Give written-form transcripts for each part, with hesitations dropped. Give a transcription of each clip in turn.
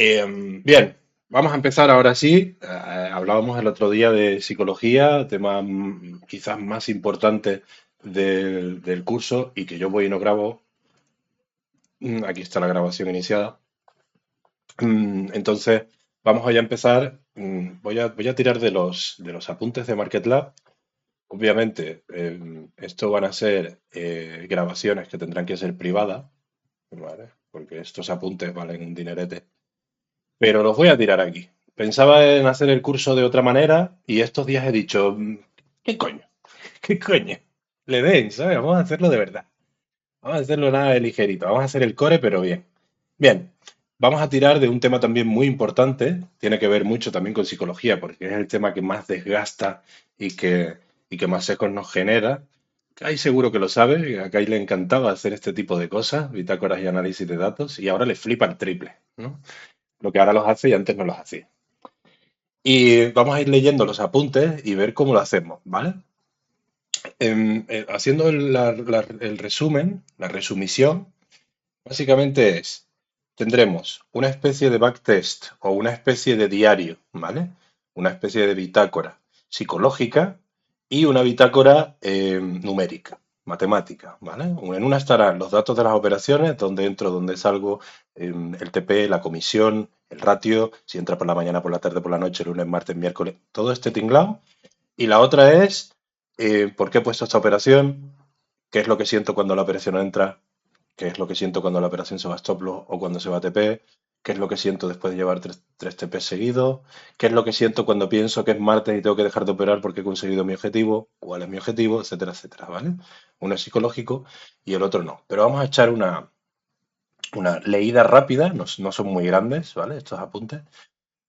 Bien, vamos a empezar ahora sí. Hablábamos el otro día de psicología, tema quizás más importante del curso y que yo voy y no grabo. Aquí está la grabación iniciada. Entonces, vamos a ya empezar. Voy a tirar de los apuntes de MarketLab. Obviamente, esto van a ser grabaciones que tendrán que ser privadas, ¿vale? Porque estos apuntes valen un dinerete. Pero los voy a tirar aquí. Pensaba en hacer el curso de otra manera y estos días he dicho, ¿qué coño? ¿Qué coño? Le den, ¿sabes? Vamos a hacerlo de verdad. Vamos a hacerlo nada de ligerito. Vamos a hacer el core, pero bien. Bien, vamos a tirar de un tema también muy importante. Tiene que ver mucho también con psicología, porque es el tema que más desgasta y que más ecos nos genera. Kai seguro que lo sabe, a Kai le encantaba hacer este tipo de cosas, bitácoras y análisis de datos, y ahora le flipa el triple, ¿no? Lo que ahora los hace y antes no los hacía. Y vamos a ir leyendo los apuntes y ver cómo lo hacemos, ¿vale? Haciendo el resumen, la resumisión, básicamente tendremos una especie de backtest o una especie de diario, ¿vale? Una especie de bitácora psicológica y una bitácora numérica, matemática, ¿vale? En una estarán los datos de las operaciones, dónde entro, dónde salgo, el TP, la comisión, el ratio, si entra por la mañana, por la tarde, por la noche, lunes, martes, miércoles, todo este tinglado. Y la otra es por qué he puesto esta operación, qué es lo que siento cuando la operación entra, qué es lo que siento cuando la operación se va a stop loss o cuando se va a TP, qué es lo que siento después de llevar tres TP seguidos, qué es lo que siento cuando pienso que es martes y tengo que dejar de operar porque he conseguido mi objetivo, cuál es mi objetivo, etcétera, etcétera, ¿vale? Uno es psicológico y el otro no. Pero vamos a echar una leída rápida, no son muy grandes, ¿vale? Estos apuntes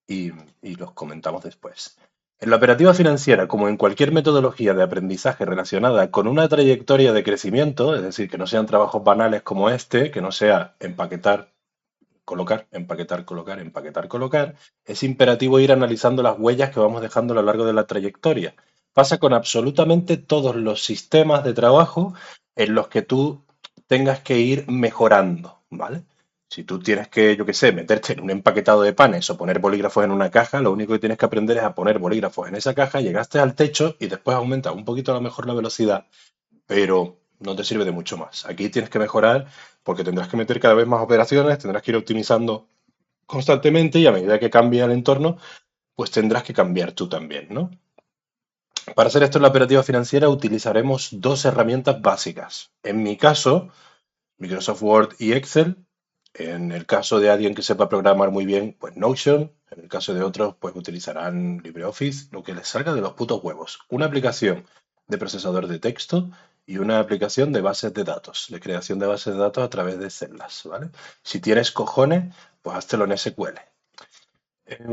y, y los comentamos después. En la operativa financiera, como en cualquier metodología de aprendizaje relacionada con una trayectoria de crecimiento, es decir, que no sean trabajos banales como este, que no sea empaquetar, colocar, empaquetar, colocar, empaquetar, colocar, es imperativo ir analizando las huellas que vamos dejando a lo largo de la trayectoria. Pasa con absolutamente todos los sistemas de trabajo en los que tú tengas que ir mejorando, ¿vale? Si tú tienes que, yo qué sé, meterte en un empaquetado de panes o poner bolígrafos en una caja, lo único que tienes que aprender es a poner bolígrafos en esa caja, llegaste al techo y después aumentas un poquito a lo mejor la velocidad, pero no te sirve de mucho más. Aquí tienes que mejorar porque tendrás que meter cada vez más operaciones, tendrás que ir optimizando constantemente y a medida que cambie el entorno, pues tendrás que cambiar tú también, ¿no? Para hacer esto en la operativa financiera utilizaremos dos herramientas básicas. En mi caso, Microsoft Word y Excel. En el caso de alguien que sepa programar muy bien, pues Notion. En el caso de otros, pues utilizarán LibreOffice, lo que les salga de los putos huevos. Una aplicación de procesador de texto y una aplicación de bases de datos, de creación de bases de datos a través de celdas, ¿vale? Si tienes cojones, pues háztelo en SQL.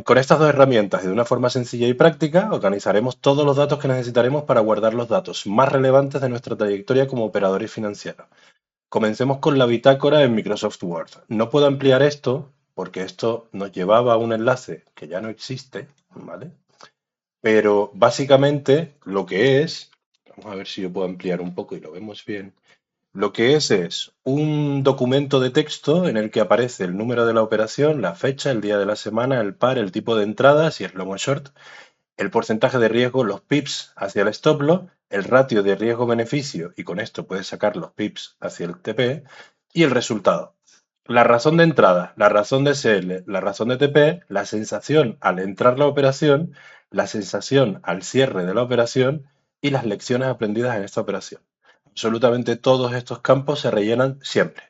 Con estas dos herramientas y de una forma sencilla y práctica, organizaremos todos los datos que necesitaremos para guardar los datos más relevantes de nuestra trayectoria como operadores financieros. Comencemos con la bitácora en Microsoft Word. No puedo ampliar esto porque esto nos llevaba a un enlace que ya no existe, ¿vale? Pero básicamente lo que es, vamos a ver si yo puedo ampliar un poco y lo vemos bien. Lo que es un documento de texto en el que aparece el número de la operación, la fecha, el día de la semana, el par, el tipo de entrada, si es long o short, el porcentaje de riesgo, los pips hacia el stop loss, el ratio de riesgo-beneficio, y con esto puedes sacar los pips hacia el TP, y el resultado. La razón de entrada, la razón de SL, la razón de TP, la sensación al entrar la operación, la sensación al cierre de la operación y las lecciones aprendidas en esta operación. Absolutamente todos estos campos se rellenan siempre,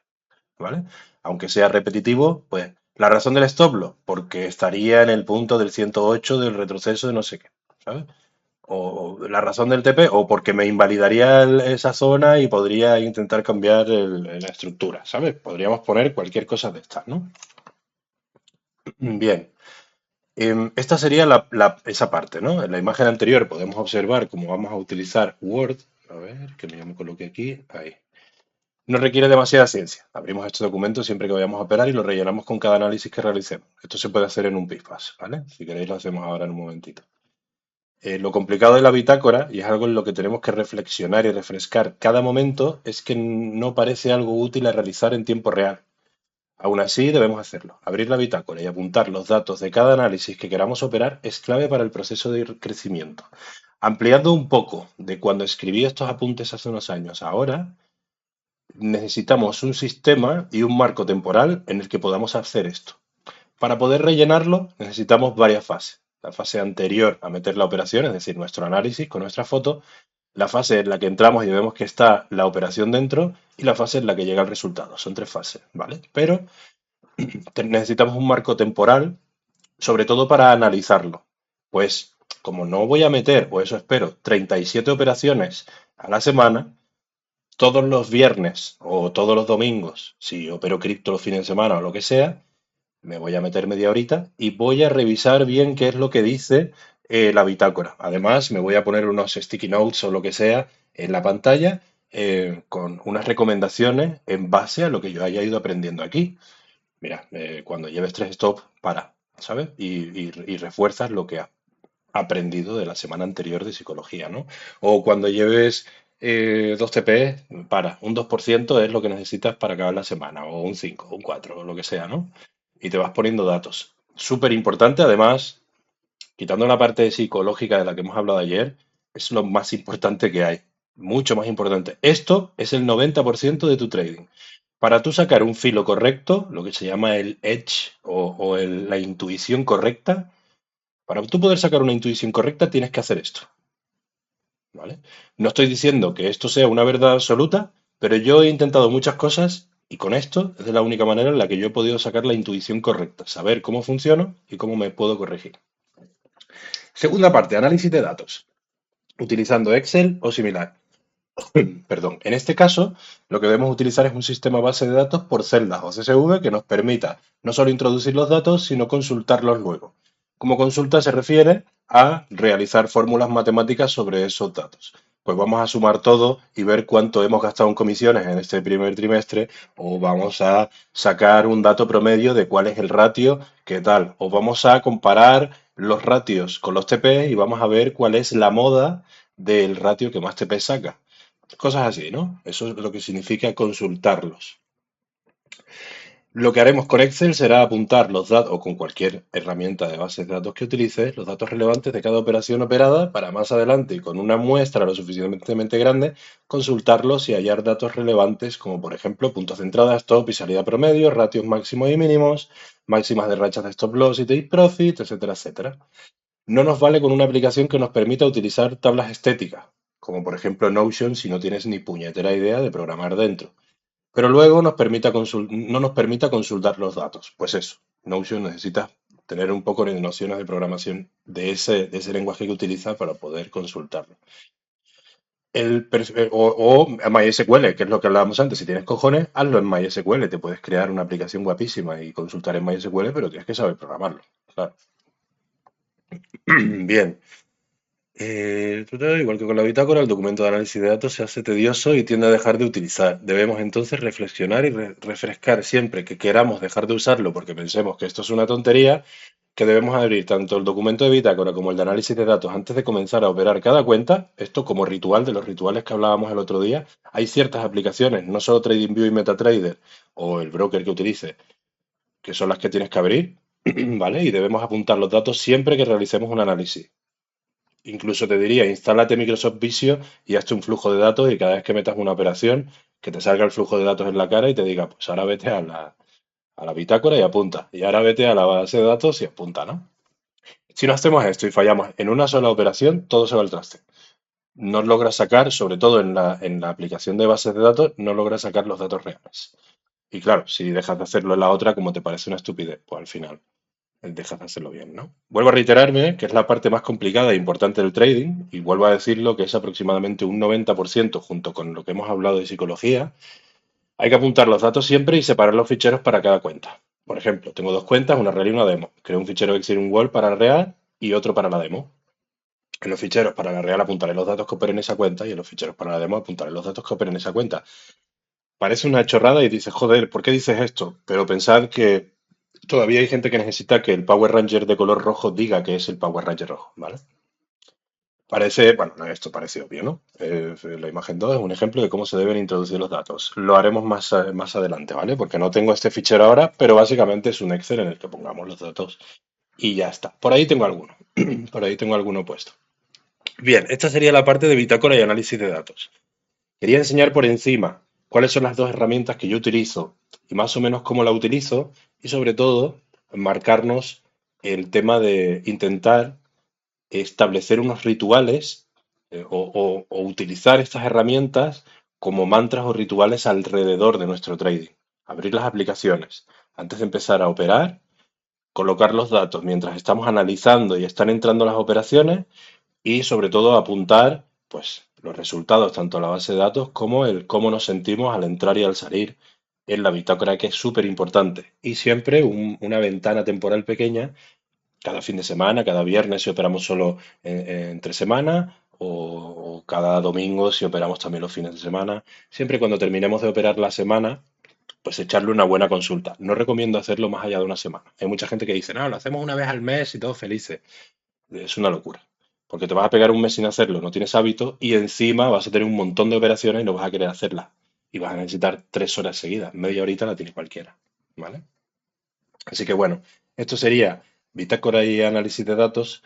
¿vale? Aunque sea repetitivo, pues la razón del stop loss, porque estaría en el punto del 108 del retroceso de no sé qué, ¿sabes? O la razón del TP, o porque me invalidaría esa zona y podría intentar cambiar la estructura, ¿sabes? Podríamos poner cualquier cosa de estas, ¿no? Bien, esta sería esa parte, ¿no? En la imagen anterior podemos observar cómo vamos a utilizar Word. A ver, que me coloque aquí. Ahí. No requiere demasiada ciencia. Abrimos este documento siempre que vayamos a operar y lo rellenamos con cada análisis que realicemos. Esto se puede hacer en un PIFAS, ¿vale? Si queréis lo hacemos ahora en un momentito. Lo complicado de la bitácora, y es algo en lo que tenemos que reflexionar y refrescar cada momento, es que no parece algo útil a realizar en tiempo real. Aún así, debemos hacerlo. Abrir la bitácora y apuntar los datos de cada análisis que queramos operar es clave para el proceso de crecimiento. Ampliando un poco de cuando escribí estos apuntes hace unos años, ahora necesitamos un sistema y un marco temporal en el que podamos hacer esto. Para poder rellenarlo necesitamos varias fases. La fase anterior a meter la operación, es decir, nuestro análisis con nuestra foto, la fase en la que entramos y vemos que está la operación dentro y la fase en la que llega el resultado. Son tres fases, ¿vale? Pero necesitamos un marco temporal, sobre todo para analizarlo. Pues como no voy a meter, o eso espero, 37 operaciones a la semana, todos los viernes o todos los domingos, si opero cripto los fines de semana o lo que sea, me voy a meter media horita y voy a revisar bien qué es lo que dice la bitácora. Además, me voy a poner unos sticky notes o lo que sea en la pantalla con unas recomendaciones en base a lo que yo haya ido aprendiendo aquí. Mira, cuando lleves tres stop, para, ¿sabes? Y refuerzas lo que has aprendido de la semana anterior de psicología, ¿no? O cuando lleves dos TP, para, un 2% es lo que necesitas para acabar la semana, o un 5, o un 4, o lo que sea, ¿no? Y te vas poniendo datos. Súper importante, además, quitando la parte psicológica de la que hemos hablado ayer, es lo más importante que hay. Mucho más importante. Esto es el 90% de tu trading. Para tú sacar un filo correcto, lo que se llama el edge o la intuición correcta, para tú poder sacar una intuición correcta tienes que hacer esto, ¿vale? No estoy diciendo que esto sea una verdad absoluta, pero yo he intentado muchas cosas y con esto es de la única manera en la que yo he podido sacar la intuición correcta, saber cómo funciona y cómo me puedo corregir. Segunda parte, análisis de datos, utilizando Excel o similar. Perdón, en este caso, lo que debemos utilizar es un sistema base de datos por celdas o CSV que nos permita no solo introducir los datos, sino consultarlos luego. Como consulta se refiere a realizar fórmulas matemáticas sobre esos datos. Pues vamos a sumar todo y ver cuánto hemos gastado en comisiones en este primer trimestre, o vamos a sacar un dato promedio de cuál es el ratio, qué tal, o vamos a comparar los ratios con los TP y vamos a ver cuál es la moda del ratio que más TP saca. Cosas así, ¿no? Eso es lo que significa consultarlos. Lo que haremos con Excel será apuntar los datos, o con cualquier herramienta de bases de datos que utilices, los datos relevantes de cada operación operada para más adelante y con una muestra lo suficientemente grande, consultarlos y hallar datos relevantes como por ejemplo puntos de entrada, stop y salida promedio, ratios máximos y mínimos, máximas de rachas de stop loss y take profit, etcétera, etcétera. No nos vale con una aplicación que nos permita utilizar tablas estéticas, como por ejemplo Notion si no tienes ni puñetera idea de programar dentro. Pero luego no nos permita consultar los datos. Pues eso, Notion necesita tener un poco de nociones de programación de ese lenguaje que utiliza para poder consultarlo. O MySQL, que es lo que hablábamos antes. Si tienes cojones, hazlo en MySQL. Te puedes crear una aplicación guapísima y consultar en MySQL, pero tienes que saber programarlo. Claro. Bien. Igual que con la bitácora, el documento de análisis de datos se hace tedioso y tiende a dejar de utilizar. Debemos entonces reflexionar y refrescar siempre que queramos dejar de usarlo porque pensemos que esto es una tontería, que debemos abrir tanto el documento de bitácora como el de análisis de datos antes de comenzar a operar cada cuenta. Esto como ritual de los rituales que hablábamos el otro día. Hay ciertas aplicaciones, no solo TradingView y MetaTrader o el broker que utilice, que son las que tienes que abrir, ¿vale? Y debemos apuntar los datos siempre que realicemos un análisis. Incluso te diría, instálate Microsoft Visio y hazte un flujo de datos y cada vez que metas una operación, que te salga el flujo de datos en la cara y te diga, pues ahora vete a la bitácora y apunta. Y ahora vete a la base de datos y apunta, ¿no? Si no hacemos esto y fallamos en una sola operación, todo se va al traste. No logras sacar, sobre todo en la aplicación de bases de datos, no logras sacar los datos reales. Y claro, si dejas de hacerlo en la otra, como te parece una estupidez, pues al final dejas de hacerlo bien, ¿no? Vuelvo a reiterarme que es la parte más complicada e importante del trading, y vuelvo a decirlo que es aproximadamente un 90% junto con lo que hemos hablado de psicología. Hay que apuntar los datos siempre y separar los ficheros para cada cuenta. Por ejemplo, tengo dos cuentas, una real y una demo. Creo un fichero Excel y un Word para la real y otro para la demo. En los ficheros para la real apuntaré los datos que operen en esa cuenta y en los ficheros para la demo apuntaré los datos que operen en esa cuenta. Parece una chorrada y dices, joder, ¿por qué dices esto? Pero pensad que todavía hay gente que necesita que el Power Ranger de color rojo diga que es el Power Ranger rojo, ¿vale? Parece, bueno, no, esto parece obvio, ¿no? La imagen 2 es un ejemplo de cómo se deben introducir los datos. Lo haremos más adelante, ¿vale? Porque no tengo este fichero ahora, pero básicamente es un Excel en el que pongamos los datos y ya está. Por ahí tengo alguno. Por ahí tengo alguno puesto. Bien, esta sería la parte de bitácora y análisis de datos. Quería enseñar por encima cuáles son las dos herramientas que yo utilizo y más o menos cómo la utilizo y sobre todo marcarnos el tema de intentar establecer unos rituales o utilizar estas herramientas como mantras o rituales alrededor de nuestro trading. Abrir las aplicaciones antes de empezar a operar, colocar los datos mientras estamos analizando y están entrando las operaciones y sobre todo apuntar pues los resultados tanto a la base de datos como el cómo nos sentimos al entrar y al salir en la bitácora, que es súper importante. Y siempre una ventana temporal pequeña cada fin de semana, cada viernes si operamos solo entre semana o cada domingo si operamos también los fines de semana. Siempre cuando terminemos de operar la semana, pues echarle una buena consulta. No recomiendo hacerlo más allá de una semana. Hay mucha gente que dice, no, lo hacemos una vez al mes y todos felices. Es una locura. Porque te vas a pegar un mes sin hacerlo, no tienes hábito y encima vas a tener un montón de operaciones y no vas a querer hacerlas. Y vas a necesitar 3 horas seguidas. Media horita la tiene cualquiera. ¿Vale? Así que bueno, esto sería bitácora y análisis de datos.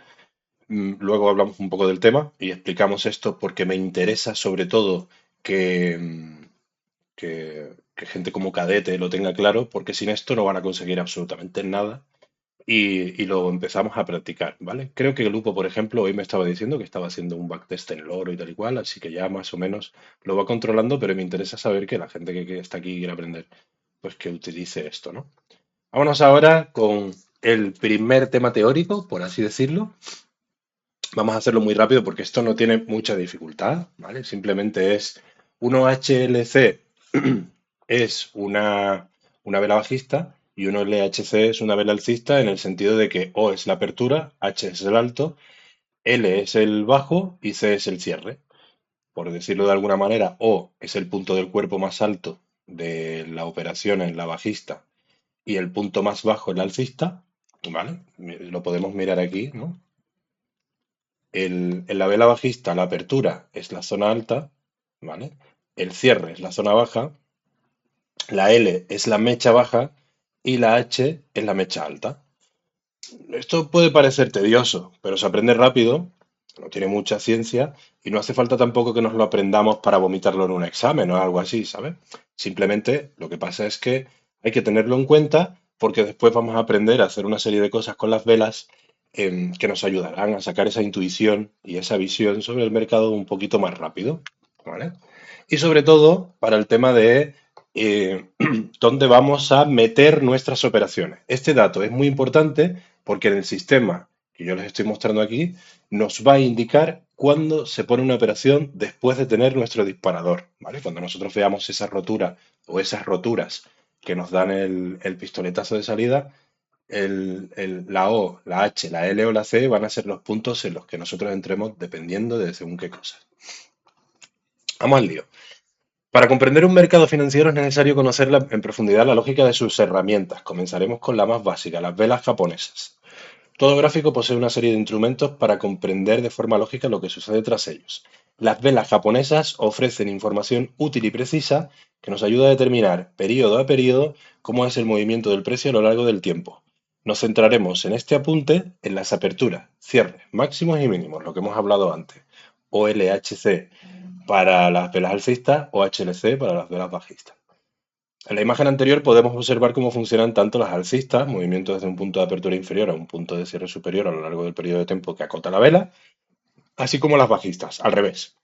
Luego hablamos un poco del tema y explicamos esto porque me interesa sobre todo que, que gente como Cadete lo tenga claro, porque sin esto no van a conseguir absolutamente nada y lo empezamos a practicar, ¿vale? Creo que el Lupo, por ejemplo, hoy me estaba diciendo que estaba haciendo un backtest en el oro y tal y cual, así que ya más o menos lo va controlando, pero me interesa saber que la gente que está aquí y quiere aprender, pues que utilice esto, ¿no? Vámonos ahora con el primer tema teórico, por así decirlo. Vamos a hacerlo muy rápido porque esto no tiene mucha dificultad, ¿vale? Simplemente es 1 HLC es una vela bajista y 1 LHC es una vela alcista en el sentido de que O es la apertura, H es el alto, L es el bajo y C es el cierre. Por decirlo de alguna manera, O es el punto del cuerpo más alto de la operación en la bajista y el punto más bajo en la alcista, ¿vale? Lo podemos mirar aquí, ¿no? En la vela bajista, la apertura es la zona alta, ¿vale? El cierre es la zona baja, la L es la mecha baja y la H es la mecha alta. Esto puede parecer tedioso, pero se aprende rápido, no tiene mucha ciencia y no hace falta tampoco que nos lo aprendamos para vomitarlo en un examen o algo así, ¿sabes? Simplemente lo que pasa es que hay que tenerlo en cuenta porque después vamos a aprender a hacer una serie de cosas con las velas que nos ayudarán a sacar esa intuición y esa visión sobre el mercado un poquito más rápido, ¿vale? Y sobre todo para el tema de dónde vamos a meter nuestras operaciones. Este dato es muy importante porque en el sistema que yo les estoy mostrando aquí nos va a indicar cuándo se pone una operación después de tener nuestro disparador, ¿vale? Cuando nosotros veamos esa rotura o esas roturas que nos dan el pistoletazo de salida, la O, la H, la L o la C van a ser los puntos en los que nosotros entremos dependiendo de según qué cosas. Vamos al lío. Para comprender un mercado financiero es necesario conocer en profundidad la lógica de sus herramientas. Comenzaremos con la más básica, las velas japonesas. Todo gráfico posee una serie de instrumentos para comprender de forma lógica lo que sucede tras ellos. Las velas japonesas ofrecen información útil y precisa que nos ayuda a determinar periodo a periodo cómo es el movimiento del precio a lo largo del tiempo. Nos centraremos en este apunte en las aperturas, cierres, máximos y mínimos, lo que hemos hablado antes. OLHC para las velas alcistas o HLC para las velas bajistas. En la imagen anterior podemos observar cómo funcionan tanto las alcistas, movimientos desde un punto de apertura inferior a un punto de cierre superior a lo largo del periodo de tiempo que acota la vela, así como las bajistas, al revés.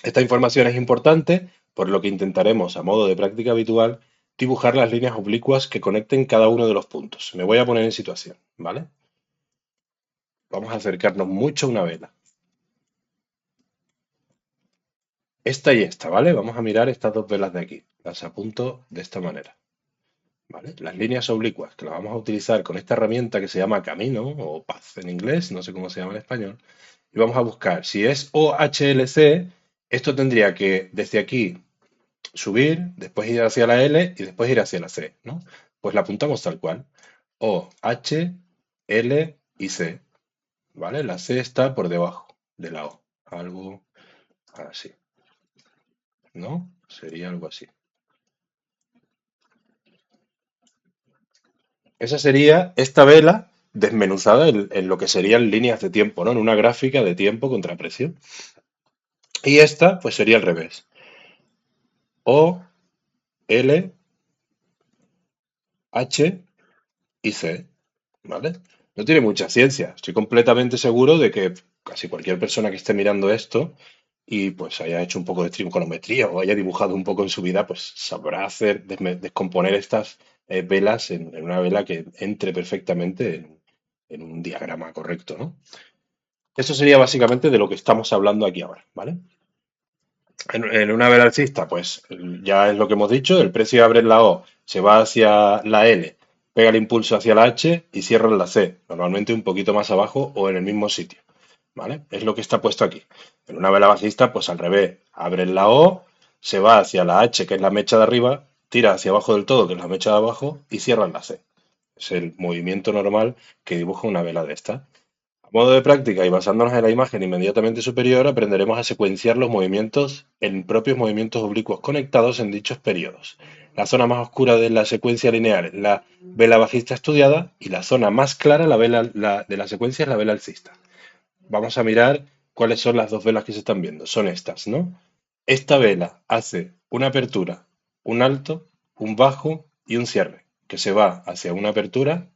Esta información es importante, por lo que intentaremos, a modo de práctica habitual, dibujar las líneas oblicuas que conecten cada uno de los puntos. Me voy a poner en situación, ¿vale? Vamos a acercarnos mucho a una vela. Esta y esta, ¿vale? Vamos a mirar estas dos velas de aquí. Las apunto de esta manera. ¿Vale? Las líneas oblicuas, que las vamos a utilizar con esta herramienta que se llama Camino o Path en inglés, no sé cómo se llama en español, y vamos a buscar, si es OHLC, esto tendría que desde aquí subir, después ir hacia la L y después ir hacia la C, ¿no? Pues la apuntamos tal cual, O, H, L y C, ¿vale? La C está por debajo. de la O. Algo así, ¿no? Sería algo así. Esa sería esta vela desmenuzada en lo que serían líneas de tiempo, ¿no? En una gráfica de tiempo contra precio. Y esta, pues sería al revés. O, L, H y C, ¿vale? No tiene mucha ciencia. Estoy completamente seguro de que casi cualquier persona que esté mirando esto y pues haya hecho un poco de trigonometría o haya dibujado un poco en su vida, pues sabrá hacer, descomponer estas velas en una vela que entre perfectamente en un diagrama correcto, ¿no? Eso sería básicamente de lo que estamos hablando aquí ahora, ¿vale? En una vela alcista, pues ya es lo que hemos dicho, el precio abre en la O, se va hacia la L, pega el impulso hacia la H y cierra en la C, normalmente un poquito más abajo o en el mismo sitio, ¿vale? Es lo que está puesto aquí. En una vela bajista, pues al revés, abre en la O, se va hacia la H, que es la mecha de arriba, tira hacia abajo del todo, que es la mecha de abajo, y cierra en la C. Es el movimiento normal que dibuja una vela de esta. A modo de práctica y basándonos en la imagen inmediatamente superior, aprenderemos a secuenciar los movimientos en propios movimientos oblicuos conectados en dichos periodos. La zona más oscura de la secuencia lineal es la vela bajista estudiada y la zona más clara de la secuencia es la vela alcista. Vamos a mirar cuáles son las dos velas que se están viendo. Son estas, ¿no? Esta vela hace una apertura, un alto, un bajo y un cierre, que se va hacia una apertura,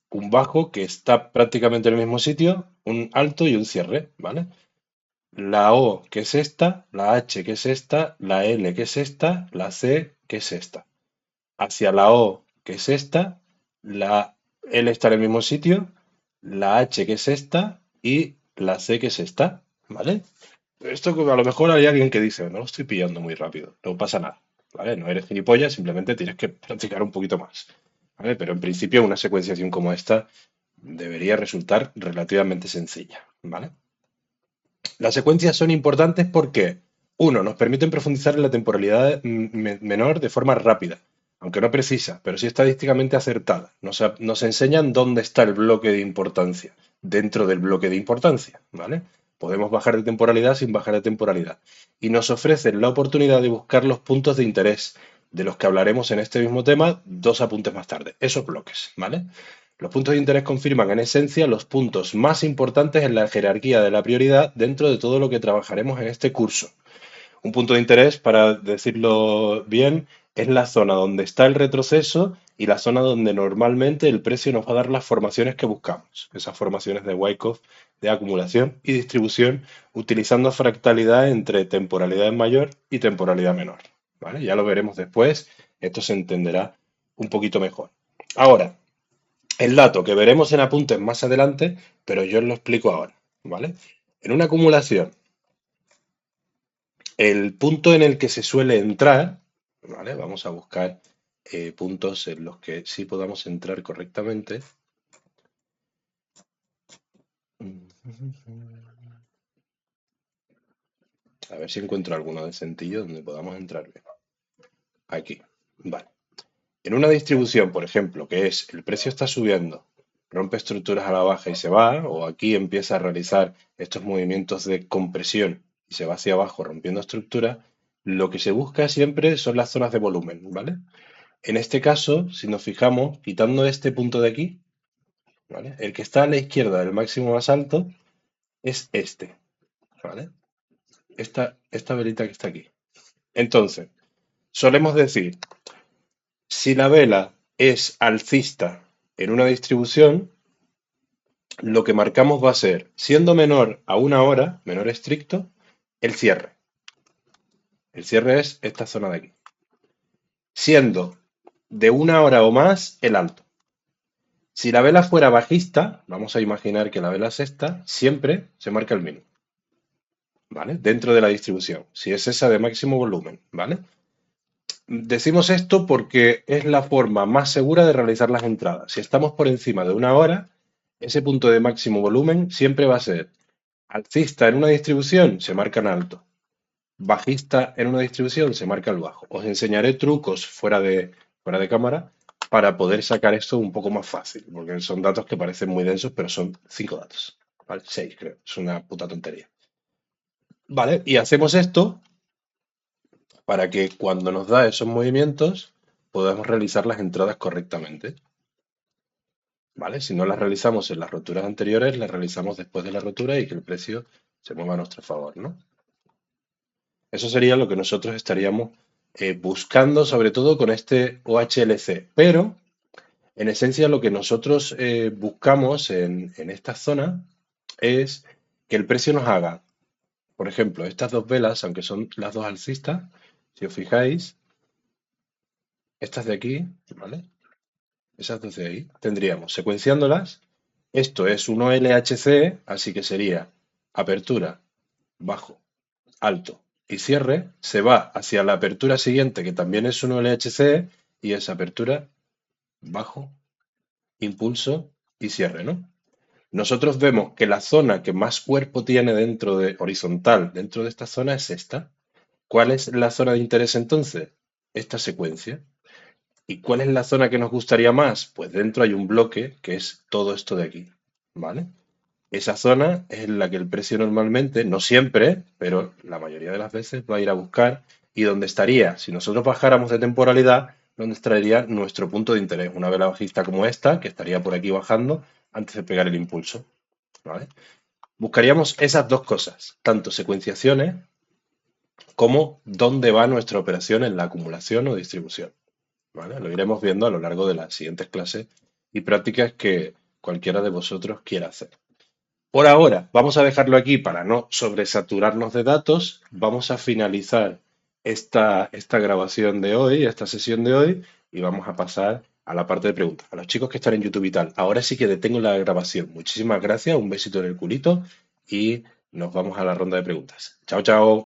un bajo que está prácticamente en el mismo sitio, un alto y un cierre, ¿vale? La O, que es esta, la H, que es esta, la L, que es esta, la C, que es esta. Hacia la O, que es esta, la L está en el mismo sitio, la H, que es esta, y la C, que es esta, ¿vale? Esto que a lo mejor hay alguien que dice, no lo estoy pillando muy rápido, no pasa nada, ¿vale? No eres gilipollas, simplemente tienes que practicar un poquito más, ¿vale? Pero en principio una secuenciación como esta debería resultar relativamente sencilla, ¿vale? Las secuencias son importantes porque, uno, nos permiten profundizar en la temporalidad menor de forma rápida, aunque no precisa, pero sí estadísticamente acertada. Nos enseñan dónde está el bloque de importancia dentro del bloque de importancia, ¿vale? Podemos bajar de temporalidad sin bajar de temporalidad. Y nos ofrecen la oportunidad de buscar los puntos de interés, de los que hablaremos en este mismo tema dos apuntes más tarde, esos bloques, ¿vale? Los puntos de interés confirman en esencia los puntos más importantes en la jerarquía de la prioridad dentro de todo lo que trabajaremos en este curso. Un punto de interés, para decirlo bien, es la zona donde está el retroceso y la zona donde normalmente el precio nos va a dar las formaciones que buscamos, esas formaciones de Wyckoff de acumulación y distribución utilizando fractalidad entre temporalidad mayor y temporalidad menor. ¿Vale? Ya lo veremos después, esto se entenderá un poquito mejor. Ahora, el dato que veremos en apuntes más adelante, pero yo os lo explico ahora, ¿vale? En una acumulación, el punto en el que se suele entrar, ¿vale? Vamos a buscar puntos en los que sí podamos entrar correctamente. A ver si encuentro alguno de sentido donde podamos entrar bien. Aquí, vale. En una distribución, por ejemplo, que es el precio está subiendo, rompe estructuras a la baja y se va, o aquí empieza a realizar estos movimientos de compresión y se va hacia abajo rompiendo estructuras, lo que se busca siempre son las zonas de volumen, ¿vale? En este caso, si nos fijamos, quitando este punto de aquí, ¿vale? El que está a la izquierda del máximo más alto es este, ¿vale? Esta velita que está aquí. Entonces, solemos decir, si la vela es alcista en una distribución, lo que marcamos va a ser, siendo menor a una hora, menor estricto, el cierre. El cierre es esta zona de aquí. Siendo de una hora o más, el alto. Si la vela fuera bajista, vamos a imaginar que la vela es esta, siempre se marca el mínimo, ¿vale? Dentro de la distribución, si es esa de máximo volumen, ¿vale? Decimos esto porque es la forma más segura de realizar las entradas. Si estamos por encima de una hora, ese punto de máximo volumen siempre va a ser alcista en una distribución, se marca en alto. Bajista en una distribución, se marca el bajo. Os enseñaré trucos fuera de cámara para poder sacar esto un poco más fácil, porque son datos que parecen muy densos, pero son 5 datos. ¿vale? 6 creo, es una puta tontería. ¿Vale? Y hacemos esto para que cuando nos da esos movimientos podamos realizar las entradas correctamente, ¿vale? Si no las realizamos en las roturas anteriores, las realizamos después de la rotura y que el precio se mueva a nuestro favor, ¿no? Eso sería lo que nosotros estaríamos buscando, sobre todo con este OHLC. Pero, en esencia, lo que nosotros buscamos en esta zona es que el precio nos haga, por ejemplo, estas dos velas, aunque son las dos alcistas, si os fijáis, estas de aquí, ¿vale? Esas dos de ahí, tendríamos secuenciándolas. Esto es un OLHC, así que sería apertura, bajo, alto y cierre. Se va hacia la apertura siguiente, que también es un OLHC, y es apertura, bajo, impulso y cierre, ¿no? Nosotros vemos que la zona que más cuerpo tiene dentro de horizontal, dentro de esta zona, es esta. ¿Cuál es la zona de interés entonces? Esta secuencia. ¿Y cuál es la zona que nos gustaría más? Pues dentro hay un bloque que es todo esto de aquí, ¿vale? Esa zona es en la que el precio normalmente, no siempre, pero la mayoría de las veces va a ir a buscar y donde estaría, si nosotros bajáramos de temporalidad, donde estaría nuestro punto de interés, una vela bajista como esta, que estaría por aquí bajando antes de pegar el impulso, ¿vale? Buscaríamos esas dos cosas, tanto secuenciaciones como dónde va nuestra operación en la acumulación o distribución. ¿Vale? Lo iremos viendo a lo largo de las siguientes clases y prácticas que cualquiera de vosotros quiera hacer. Por ahora, vamos a dejarlo aquí para no sobresaturarnos de datos. Vamos a finalizar esta grabación de hoy, esta sesión de hoy, y vamos a pasar a la parte de preguntas. A los chicos que están en YouTube y tal, ahora sí que detengo la grabación. Muchísimas gracias, un besito en el culito y nos vamos a la ronda de preguntas. Chao, chao.